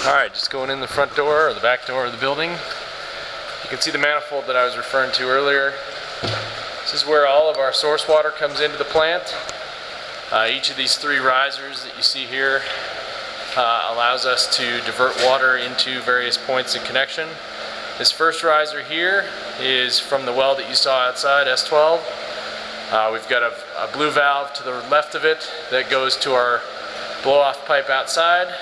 Alright, just going in the front door or the back door of the building. You can see the manifold that I was referring to earlier. This is where all of our source water comes into the plant. Each of these three risers that you see here allows us to divert water into various points of connection. This first riser here is from the well that you saw outside, S12. We've got a blue valve to the left of it that goes to our blow-off pipe outside.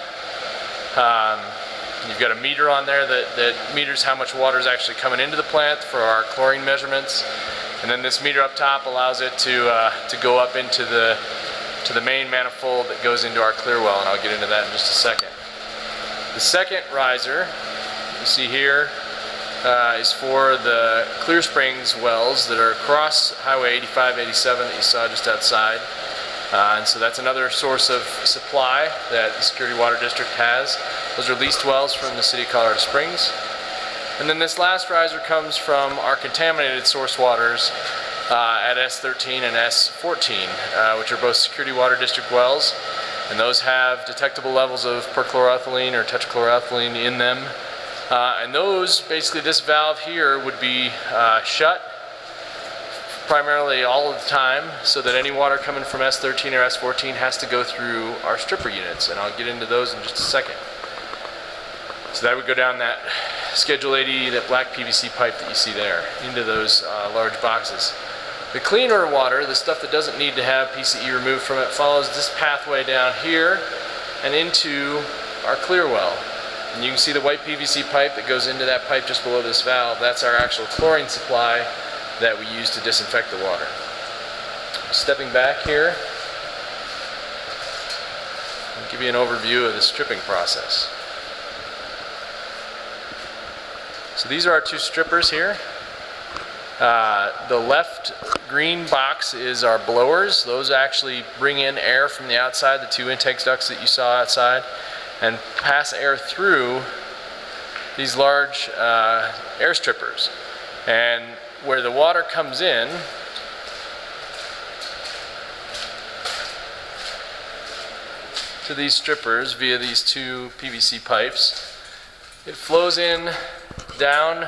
You've got a meter on there that meters how much water is actually coming into the plant for our chlorine measurements. And then this meter up top allows it to go up into the main manifold that goes into our clear well, and I'll get into that in just a second. The second riser you see here is for the Clear Springs wells that are across Highway 85-87 that you saw just outside. And so that's another source of supply that the Security Water District has. Those are leased wells from the City of Colorado Springs. And then this last riser comes from our contaminated source waters at S13 and S14, which are both Security Water District wells. And those have detectable levels of perchloroethylene or tetrachloroethylene in them. And those, basically this valve here would be shut primarily all of the time, so that any water coming from S13 or S14 has to go through our stripper units, and I'll get into those in just a second. So that would go down that Schedule 80, that black PVC pipe that you see there, into those large boxes. The cleaner water, the stuff that doesn't need to have PCE removed from it, follows this pathway down here and into our clear well. And you can see the white PVC pipe that goes into that pipe just below this valve. That's our actual chlorine supply that we use to disinfect the water. Stepping back here, I'll give you an overview of the stripping process. So these are our two strippers here. The left green box is our blowers. Those actually bring in air from the outside, the two intake ducts that you saw outside, and pass air through these large air strippers. And where the water comes in to these strippers via these two PVC pipes, it flows in down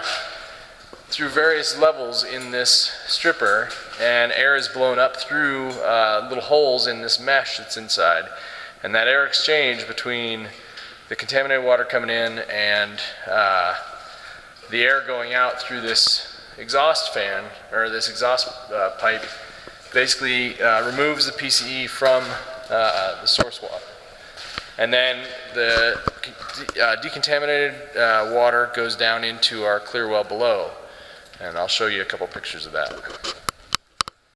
through various levels in this stripper, and air is blown up through little holes in this mesh that's inside. And that air exchange between the contaminated water coming in and the air going out through this exhaust fan, or this exhaust pipe, basically removes the PCE from the source water. And then the decontaminated water goes down into our clear well below. And I'll show you a couple pictures of that.